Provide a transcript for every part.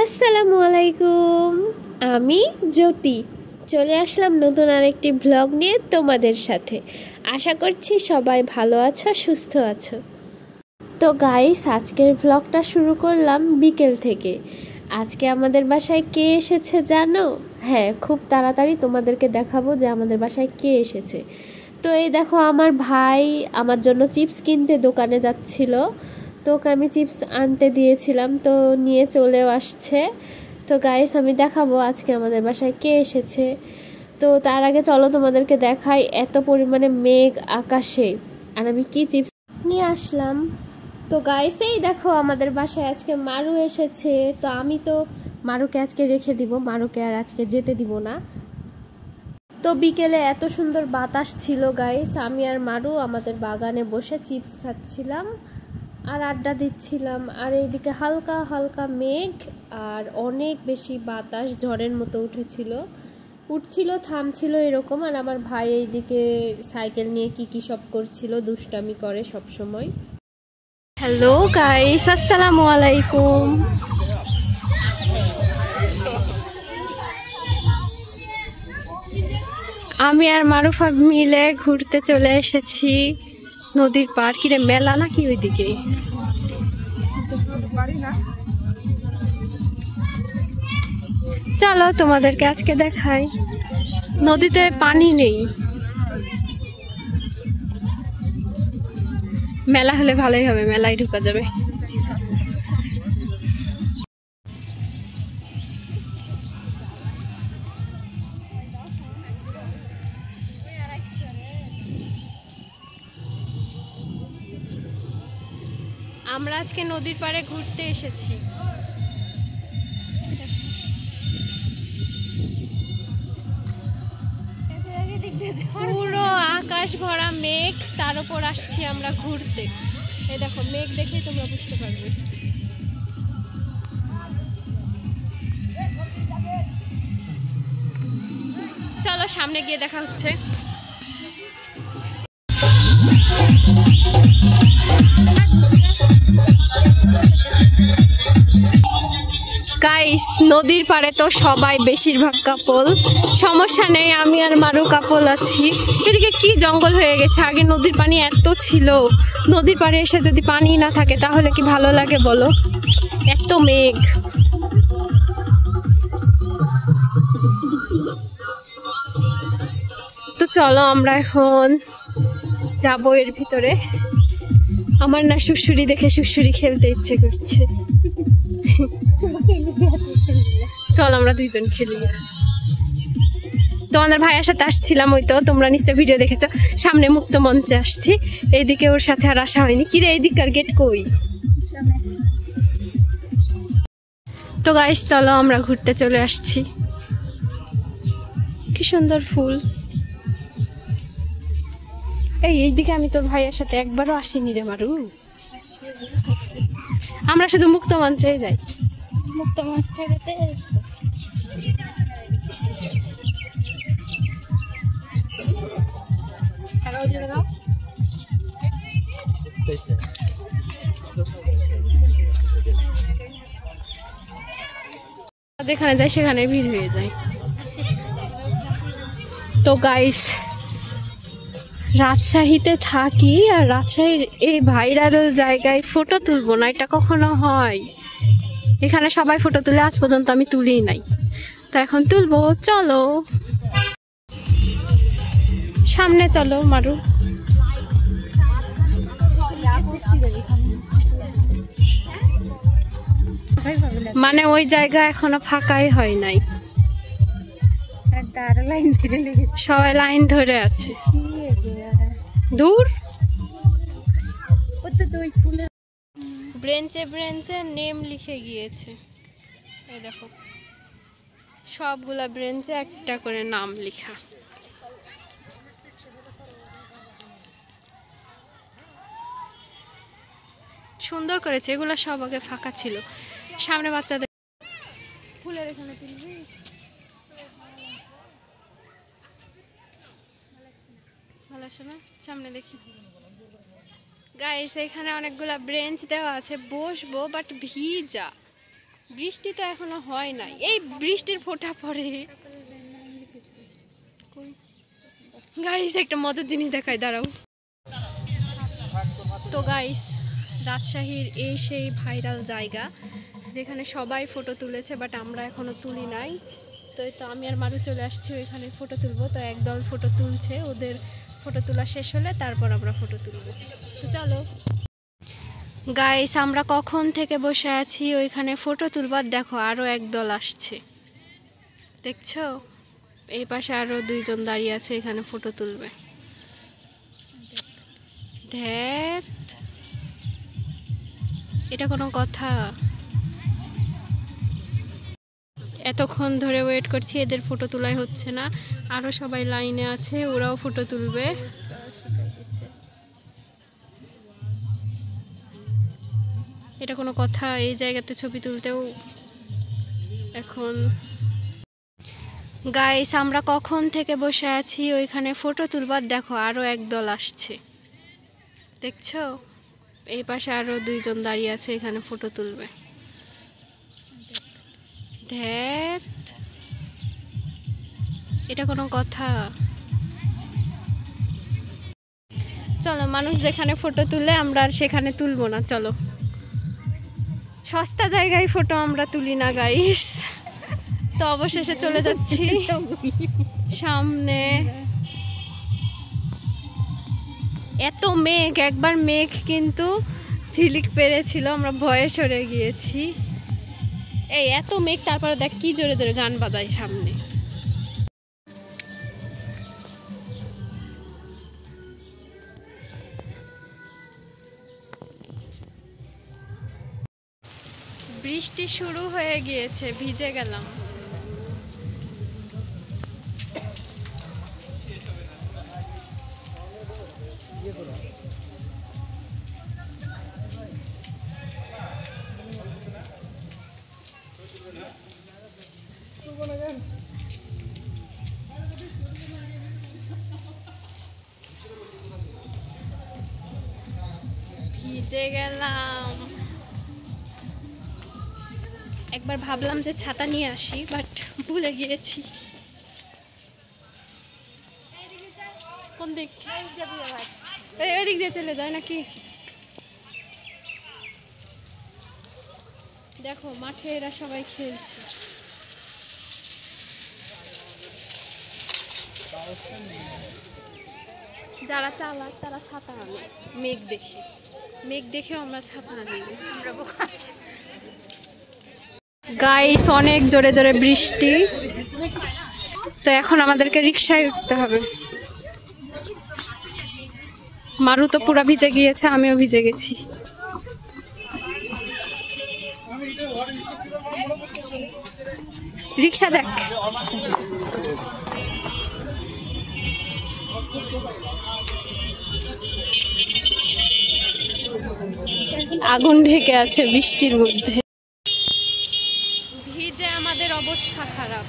আসসালামু আলাইকুম। আমি জ্যোতি চলে আসলাম নতুন আরেকটি ব্লগ নিয়ে তোমাদের সাথে। আশা করছি সবাই ভালো আছো, সুস্থ আছো। তো গাইস, আজকের ব্লগটা শুরু করলাম বিকেল থেকে। আজকে আমাদের বাসায় কে এসেছে জানো? হ্যাঁ, খুব তাড়াতাড়ি তোমাদেরকে দেখাবো যে আমাদের বাসায় কে এসেছে। তো এই দেখো, আমার ভাই আমার জন্য চিপস কিনতে দোকানে যাচ্ছিল। তো ওকে আমি চিপস আনতে দিয়েছিলাম, তো নিয়ে চলেও আসছে। তো গাইস, আমি দেখাবো আজকে আমাদের বাসায় কে এসেছে। তো তার আগে চলো তোমাদেরকে দেখাই, এত পরিমাণে মেঘ আকাশে, আর আমি কি চিপস নিয়ে আসলাম। তো গাইস, এই দেখো আমাদের বাসায় আজকে মারু এসেছে। তো আমি তো মারুকে আজকে রেখে দিব, মারুকে আর আজকে যেতে দিব না। তো বিকেলে এত সুন্দর বাতাস ছিল গাইস, আমি আর মারু আমাদের বাগানে বসে চিপস খাচ্ছিলাম আর আড্ডা দিচ্ছিলাম। আর এইদিকে হালকা হালকা মেঘ আর অনেক বেশি বাতাস, ঝড়ের মতো উঠছিল থামছিল এরকম। আর আমার ভাই এইদিকে সাইকেল নিয়ে কি সব করছিল, দুষ্টামি করে সব সময়। হ্যালো গাইস, আসসালামু আলাইকুম। আমি আর মারুফা মিলে ঘুরতে চলে এসেছি নদীর পাড়। কিরে, মেলা নাকি ওইদিকে? চলো তোমাদেরকে আজকে দেখাই, নদীতে পানি নেই। মেলা হলে ভালোই হবে, মেলায় ঢুকা যাবে। আমরা আজকে নদীর পাড়ে ঘুরতে এসেছি। পুরো আকাশ ভরা মেঘ, তার উপর আসছি আমরা ঘুরতে। এই দেখো, মেঘ দেখেই তোমরা বুঝতে পারবে। চলো সামনে গিয়ে দেখা হচ্ছে। গাইস, নদীর পাড়ে তো সবাই বেশিরভাগ কাপল, সমস্যা নেই, আমি আর মারু কাপল আছি। এদিকে কি জঙ্গল হয়ে গেছে, আগে নদীর পানি এত ছিল। নদীর পাড়ে এসে যদি পানি না থাকে তাহলে কি ভালো লাগে বলো? এত মেঘ। তো চলো আমরা এখন যাবো এর ভিতরে। আমার না সুড়সুড়ি দেখে সুড়সুড়ি খেলতে ইচ্ছে করছে। চল আমরা দুইজন খেলি। তোমাদের ভাইয়ের সাথে আসছিলাম, ওই তো তোমরা নিশ্চয় ভিডিও দেখেছো, সামনে মুক্ত মঞ্চে আসছি। এইদিকে ওর সাথে আর আসা হয়নি। কিরে, এইদিককার গেট কই? তো গাইস, চলো আমরা ঘুরতে চলে আসছি। কি সুন্দর ফুল। এইদিকে আমি তোর ভাইয়ের সাথে একবারও আসিনি রে মারু। আমরা শুধু মুক্ত মঞ্চে যাই। মুক্ত মঞ্চ থেকে যেখানে যাই সেখানে ভিড় হয়ে যায়। তো গাইস, রাজশাহীতে থাকি আর রাজশাহীর এই ভাইরাল জায়গায় ফটো তুলবো না, এটা কখনো হয়? এখানে সবাই ফটো তুলে, আজ পর্যন্ত আমি তুলি নাই, তো এখন তুলবো। চলো সামনে চলো মারু। মানে ওই জায়গা এখনো ফাঁকাই হয় নাই, সবাই লাইন ধরে আছে। দূর ব্রেঞ্চে ব্রেঞ্চে নেম লিখে গিয়েছে। এই দেখো, সবগুলা ব্রেঞ্চে একটা করে নাম লেখা। সুন্দর করেছে, এগুলো সব আগে ফাঁকা ছিল। সামনে বাচ্চাদের ফুলের এখানে তুলবি, ভালো আসে না? সামনে দেখি। গাইস, এখানে অনেকগুলা ব্রেঞ্চ দেওয়া আছে, বসবো, বাট ভিজা। বৃষ্টি তো এখনো হয় নাই, এই বৃষ্টির ফোঁটা পড়ে। গাইস একটা মজার জিনিস দেখায়, দাঁড়াও। তো গাইস রাজশাহীর এই সেই ভাইরাল জায়গা যেখানে সবাই ফটো তুলেছে, বাট আমরা এখনো তুলি নাই। তো আমি আর মারু চলে আসছি ওইখানে ফটো তুলবো। তো একদল ফটো তুলছে, ওদের ফটো তোলা শেষ হলে তারপর আমরা ফটো তুলবো। তো চলো গাইস, আমরা কখন থেকে বসে আছি ওইখানে ফটো তুলবার, দেখো আরও একদল আসছে, দেখছো? এই পাশে আরও দুইজন দাঁড়িয়ে আছে, এখানে ফটো তুলবে। ধ্যাত, এটা কোনো কথা? এতক্ষণ ধরে ওয়েট করছি, এদের ফটো তোলাই হচ্ছে না। আরও সবাই লাইনে আছে, ওরাও ফটো তুলবে। এটা কোনো কথা? এই জায়গাতে ছবি তুলতেও এখন। গাইস আমরা কখন থেকে বসে আছি ওইখানে ফটো তুলবার, দেখো আরও একদল আসছে, দেখছো? এই পাশে আরও দুইজন দাঁড়িয়ে আছে, এখানে ফটো তুলবে। ধ্যাত, এটা কোনো কথা? চলো, মানুষ যেখানে ফটো তুলে আমরা আর সেখানে তুলবো না। চলো, সস্তা জায়গায় ফটো আমরা তুলি না গাইস। তো অবশেষে চলে যাচ্ছি সামনে। এত মেঘ, একবার মেঘ কিন্তু ঝিলিক পেরেছিল, আমরা ভয়ে সরে গিয়েছি। এই এত মেঘ, তারপরে দেখ কি জোরে জোরে গান বাজায় সামনে। বৃষ্টি শুরু হয়ে গিয়েছে, ভিজে গেলাম। ভিজে গেলাম। একবার ভাবলাম যে ছাতা নিয়ে আসি, বাট ভুলে গিয়েছি। কোন দিক? এদিক দিয়ে চলে যায় নাকি? দেখো মাঠে এরা সবাই খেলছে। যারা চালাক তারা ছাতা আনে মেঘ দেখে, মেঘ দেখে আমরা ছাতা আনি। গাইস অনেক জোরে জোরে বৃষ্টি, তো এখন আমাদেরকে রিক্সায় উঠতে হবে। মারু তো পুরা ভিজে গিয়েছে, আমিও ভিজে গেছি। রিক্সা দেখ, আগুন ঢেকে আছে বৃষ্টির মধ্যে। ভিজে আমাদের অবস্থা খারাপ।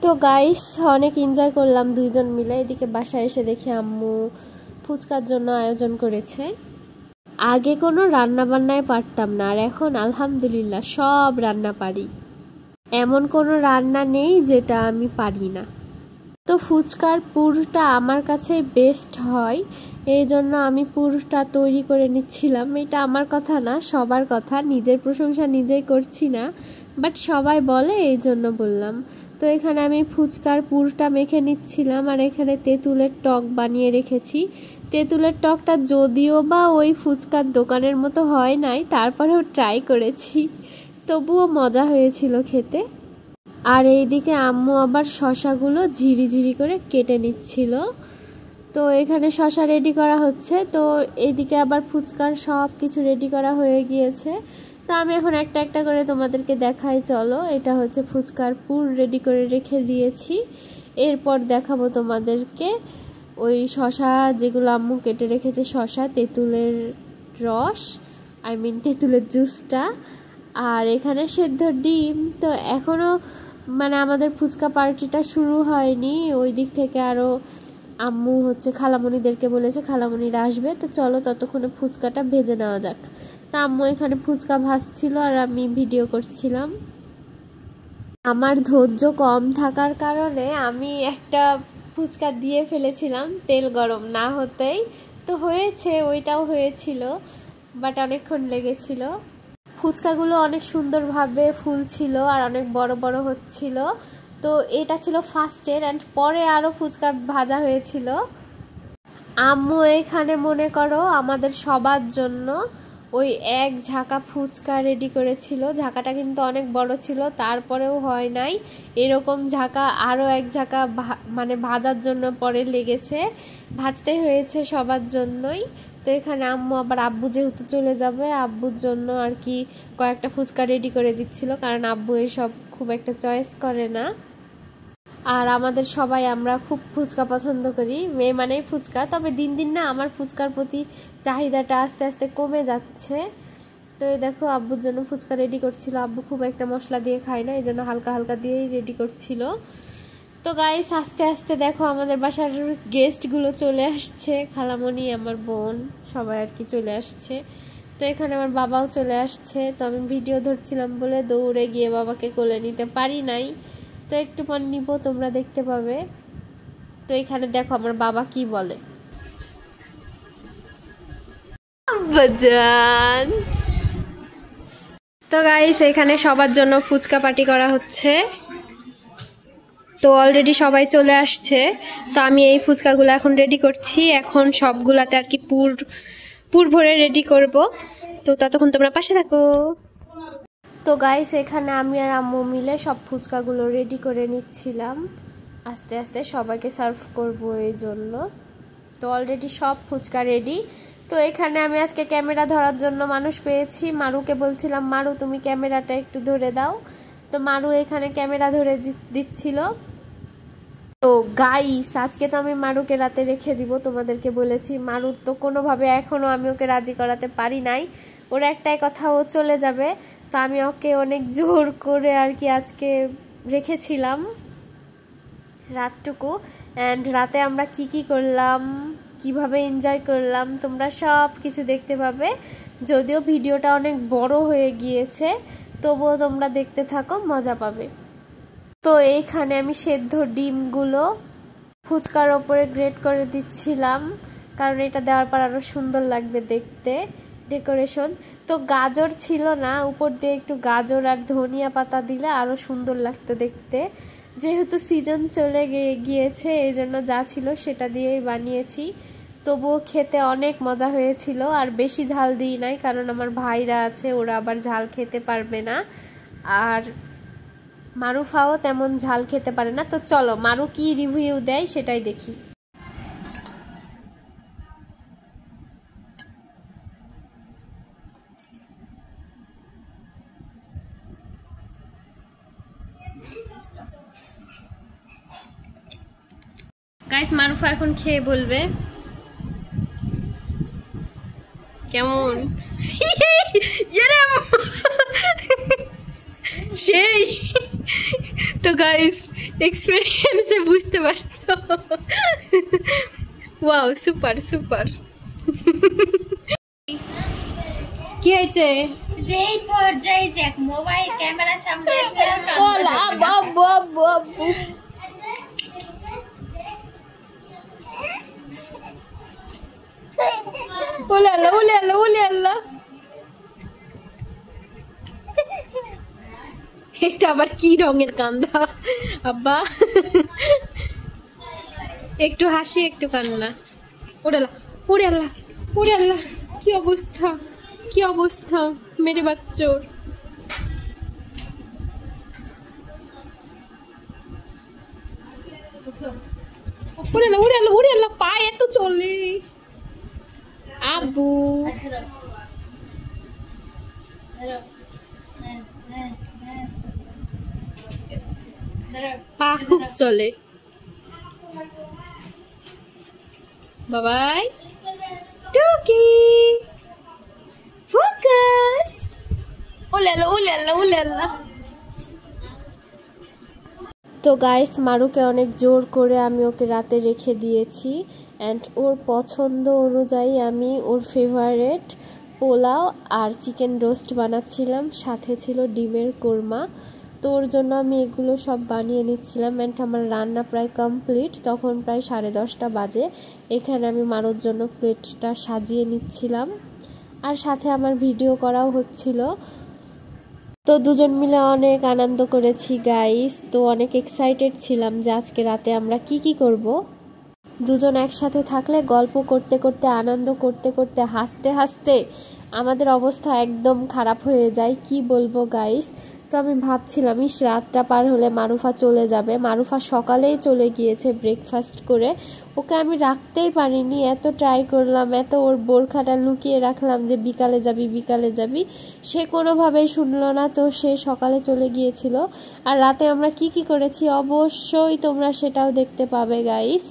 তো গাইস অনেক এনজয় করলাম দুইজন মিলে। এদিকে বাসায় এসে দেখি আম্মু ফুচকার জন্য আয়োজন করেছে। আগে কোনো রান্না বান্নায় পারতাম না, আর এখন আলহামদুলিল্লাহ সব রান্না পারি। এমন কোনো রান্না নেই যেটা আমি পারি না। তো ফুচকার পুরটা আমার কাছে বেস্ট হয়, এই জন্য আমি পুরটা তৈরি করে নিচ্ছিলাম। এটা আমার কথা না, সবার কথা, নিজের প্রশংসা নিজেই করছি না, বাট সবাই বলে এই জন্য বললাম। তো এখানে আমি ফুচকার পুরটা মেখে নিচ্ছিলাম, আর এখানে তেঁতুলের টক বানিয়ে রেখেছি। তেঁতুলের টকটা যদিও বা ওই ফুচকার দোকানের মতো হয় নাই, তারপরেও ট্রাই করেছি, তবুও মজা হয়েছিল খেতে। আর এইদিকে আম্মু আবার শশাগুলো ঝিরি ঝিরি করে কেটে নিচ্ছিল। তো এখানে শশা রেডি করা হচ্ছে, তো এইদিকে আবার ফুচকার সব কিছু রেডি করা হয়ে গিয়েছে। তো তো আমি এখন একটা একটা করে তোমাদেরকে দেখাই, চলো। এটা হচ্ছে ফুচকার পুর রেডি করে রেখে দিয়েছি। এরপর দেখাবো তোমাদেরকে ওই শশা যেগুলো আম্মু কেটে রেখেছে, শশা, তেঁতুলের রস, তেঁতুলের জুসটা, আর এখানে সেদ্ধ ডিম। তো এখনও মানে আমাদের ফুচকা পার্টিটা শুরু হয়নি, ওই দিক থেকে আরও আম্মু হচ্ছে খালামণিদেরকে বলেছে, খালামণিরা আসবে। তো চলো ততক্ষণে ফুচকাটা ভেজে নেওয়া যাক। তা আম্মু এখানে ফুচকা ভাজছিল আর আমি ভিডিও করছিলাম। আমার ধৈর্য কম থাকার কারণে আমি একটা ফুচকা দিয়ে ফেলেছিলাম তেল গরম না হতেই। তো হয়েছে, ওইটাও হয়েছিল, বাট অনেকক্ষণ লেগেছিল। ফুচকাগুলো অনেক সুন্দরভাবে ফুলছিল আর অনেক বড় বড় হচ্ছিল। তো এটা ছিল ফার্স্টের, অ্যান্ড পরে আরও ফুচকা ভাজা হয়েছিল। আম্মু এখানে মনে করো আমাদের সবার জন্য ওই এক ঝাঁকা ফুচকা রেডি করেছিল। ঝাঁকাটা কিন্তু অনেক বড় ছিল, তারপরেও হয় নাই এরকম ঝাঁকা। আরও এক ঝাঁকা মানে ভাজার জন্য পরে লেগেছে, ভাজতে হয়েছে সবার জন্যই। তো এখানে আম্মু আবার আব্বু যেহেতু চলে যাবে, আব্বুর জন্য আর কি কয়েকটা ফুচকা রেডি করে দিচ্ছিল, কারণ আব্বু এসব খুব একটা চয়েস করে না। আর আমাদের সবাই আমরা খুব ফুচকা পছন্দ করি, মেয়ে মানেই ফুচকা। তবে দিন দিন না আমার ফুচকার প্রতি চাহিদাটা আস্তে আস্তে কমে যাচ্ছে। তো এই দেখো আব্বুর জন্য ফুচকা রেডি করছিল। আব্বু খুব একটা মশলা দিয়ে খায় না, এই জন্য হালকা হালকা দিয়েই রেডি করছিল। তো গাইস আস্তে আস্তে দেখো আমাদের বাসার গেস্টগুলো চলে আসছে, খালামণি, আমার বোন, সবাই আর কি চলে আসছে। তো এখানে আমার বাবাও চলে আসছে। তো আমি ভিডিও ধরছিলাম বলে দৌড়ে গিয়ে বাবাকে কোলে নিতে পারি নাই, তো একটু পর নিব, তোমরা দেখতে পাবে। তো এখানে দেখো আমার বাবা কি বলে। বাজান। তো গাইস এখানে সবার জন্য ফুচকা পার্টি করা হচ্ছে। তো অলরেডি সবাই চলে আসছে। তো আমি এই ফুচকাগুলো এখন রেডি করছি, এখন সবগুলাতে আর কি পুর ভরে রেডি করব। তো ততক্ষণ তোমরা পাশে থাকো। তো গাইস এখানে আমি আর আম্মু মিলে সব ফুচকাগুলো রেডি করে নিচ্ছিলাম, আস্তে আস্তে সবাইকে সার্ভ করব এই জন্য। তো অলরেডি সব ফুচকা রেডি। তো এখানে আমি আজকে ক্যামেরা ধরার জন্য মানুষ পেয়েছি। মারুকে বলছিলাম, মারু তুমি ক্যামেরাটা একটু ধরে দাও। তো মারু এখানে ক্যামেরা ধরে দিচ্ছিল। তো গাইস আজকে তো আমি মারুকে রাতে রেখে দিব, তোমাদেরকে বলেছি। মারুর তো কোনোভাবে এখনও আমি ওকে রাজি করাতে পারি নাই। ওর একটাই কথা, ও চলে যাবে। তো আমি ওকে অনেক জোর করে আর কি আজকে রেখেছিলাম রাতটুকু। অ্যান্ড রাতে আমরা কি করলাম, কিভাবে এনজয় করলাম, তোমরা সব কিছু দেখতে পাবে। যদিও ভিডিওটা অনেক বড় হয়ে গিয়েছে, তবুও তোমরা দেখতে থাকো, মজা পাবে। তো এইখানে আমি সেদ্ধ ডিমগুলো ফুচকার ওপরে গ্রেট করে দিচ্ছিলাম, কারণ এটা দেওয়ার পর আরও সুন্দর লাগবে দেখতে ডেকোরেশন। তো গাজর ছিল না, উপর দিয়ে একটু গাজর আর ধনিয়া পাতা দিলে আরও সুন্দর লাগতো দেখতে। যেহেতু সিজন চলে গিয়েছে এই জন্য যা ছিল সেটা দিয়েই বানিয়েছি। তবুও খেতে অনেক মজা হয়েছিল। আর বেশি ঝাল দিই নাই, কারণ আমার ভাইরা আছে, ওরা আবার ঝাল খেতে পারবে না। আর মারুফাও তেমন ঝাল খেতে পারে না। তো চলো মারু কি রিভিউ দেয় সেটাই দেখি। গাইস মারুফা এখন খেয়ে বলবে কেমন। সেই তো গাইস এক্সপেরিয়েন্সে বুঝতে পারছো। Wow super super. কি হয়েছে? যেই পর্যায়ে যে মোবাইল ক্যামেরার সামনে এসে আব্বু আব্বু আব্বু ওলে আল্লাহ ওলে আল্লাহ ওলে আল্লাহ। এটা আবার কি রঙের কান্দা আব্বা? একটু হাসি একটু কান্না। ওরে আল্লাহ ওরে আল্লাহ ওরে আল্লাহ, কি অবস্থা কি অবস্থা মেরে বাচ্চোর। ওরে আল্লাহ ওরে আল্লাহ ওরে আল্লাহ, পায়ে এত চলে। আব্বু পা খুব চলে। বাবাই টুকি ফোকাস। Ooh la la ooh la la ooh la la. তো গাইস, মারুকে অনেক জোর করে আমি ওকে রাতে রেখে দিয়েছি, অ্যান্ড ওর পছন্দ অনুযায়ী আমি ওর ফেভারিট পোলাও আর চিকেন রোস্ট বানাচ্ছিলাম, সাথে ছিল ডিমের কোরমা। তো ওর জন্য আমি এগুলো সব বানিয়ে নিচ্ছিলাম, অ্যান্ড আমার রান্না প্রায় কমপ্লিট। তখন প্রায় 10:30 বাজে। এখানে আমি মারুর জন্য প্লেটটা সাজিয়ে নিচ্ছিলাম, আর সাথে আমার ভিডিও করাও হচ্ছিল। তো দুজন মিলে অনেক আনন্দ করেছি গাইস। তো অনেক এক্সাইটেড ছিলাম যে আজকে রাতে আমরা কি করব। দুজন একসাথে থাকলে গল্প করতে করতে, আনন্দ করতে করতে, হাসতে হাসতে আমাদের অবস্থা একদম খারাপ হয়ে যায়, কি বলবো গাইস। তো আমি ভাবছিলাম রাতটা পার হলে মারুফা চলে যাবে। মারুফা সকালেই চলে গিয়েছে ব্রেকফাস্ট করে। ওকে আমি রাখতেই পারিনি, এত ট্রাই করলাম, এত ওর বোরখাটা লুকিয়ে রাখলাম যে বিকালে যাবি বিকালে যাবি, সে কোনোভাবেই শুনলো না। তো সে সকালে চলে গিয়েছিল। আর রাতে আমরা কি করেছি অবশ্যই তোমরা সেটাও দেখতে পাবে গাইস,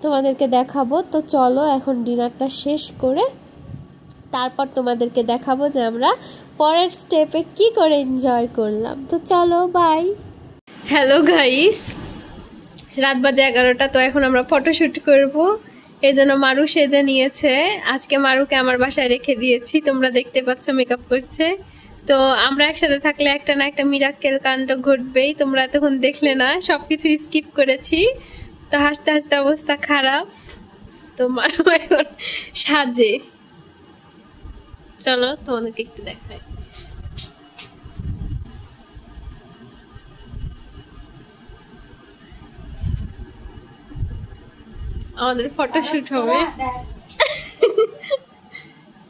তোমাদেরকে দেখাবো। তো চলো এখন ডিনারটা শেষ করে তারপর তোমাদেরকে দেখাবো যে আমরা পরের স্টেপে কি করে এনজয় করলাম। তো চলো বাই। হ্যালো গাইস, রাত বাজে 11টা। তো এখন আমরা ফটোশুট করব, এই জন্য মারু সেজে নিয়েছে। আজকে মারুকে আমার বাসায় রেখে দিয়েছি, তোমরা দেখতে পাচ্ছ মেকআপ করছে। তো আমরা একসাথে থাকলে একটা না একটা মিরাক্কেল কাণ্ড ঘটবেই। তোমরা তখন দেখলে না, সবকিছু স্কিপ করেছি। তো হাসতে হাসতে অবস্থা খারাপ। তো মারু এখন সাজে, চলো তোমাদেরকে একটু দেখাই। আমাদের ফটোশুট হবে,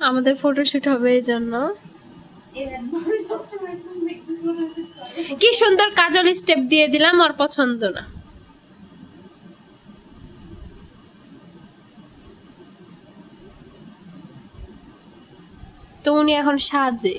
আমাদের ফটোশুট হবে এই জন্য। কি সুন্দর কাজল স্টেপ দিয়ে দিলাম, ওর পছন্দ না। তো উনি এখন সাজে।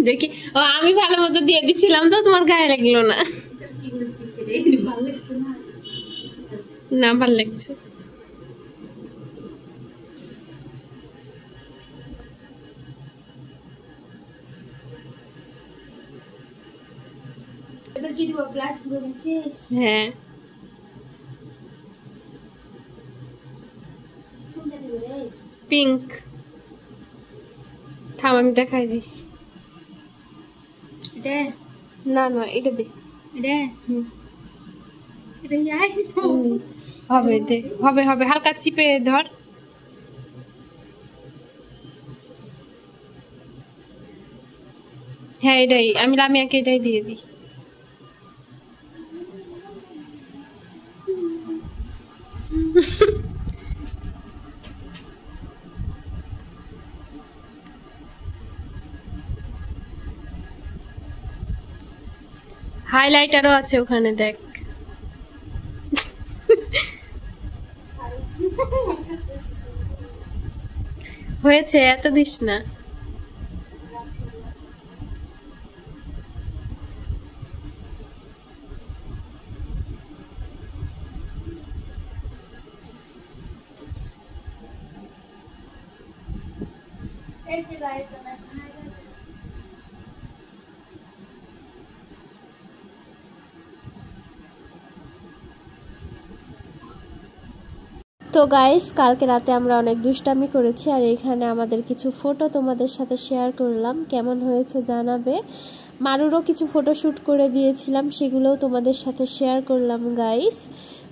দেখি আমি ভালো মতো দিয়ে দিছিলাম, তো তোমার গায়ে লাগলো না? না, ভালো লাগছে। হ্যাঁ, পিঙ্ক। থাম আমি দেখাই দিই। না না, এটা দে। হবে দে, হবে হবে, হালকা চিপে ধর। হ্যাঁ এটাই, আমি লামিয়াকে এটাই দিয়ে দিই। হাইলাইটারও আছে ওখানে, দেখ। হয়েছে, এত দিস না। তো গাইস, কালকে রাতে আমরা অনেক দুষ্টামি করেছি, আর এখানে আমাদের কিছু ফটো তোমাদের সাথে শেয়ার করলাম, কেমন হয়েছে জানাবে। মারুরও কিছু ফটোশ্যুট করে দিয়েছিলাম, সেগুলোও তোমাদের সাথে শেয়ার করলাম গাইস।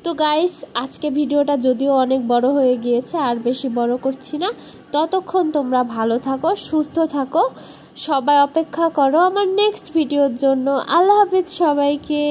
তো গাইস, আজকে ভিডিওটা যদিও অনেক বড় হয়ে গিয়েছে, আর বেশি বড় করছি না। ততক্ষণ তোমরা ভালো থাকো, সুস্থ থাকো, সবাই অপেক্ষা করো আমার নেক্সট ভিডিওর জন্য। আল্লাহ হাফেজ সবাইকে।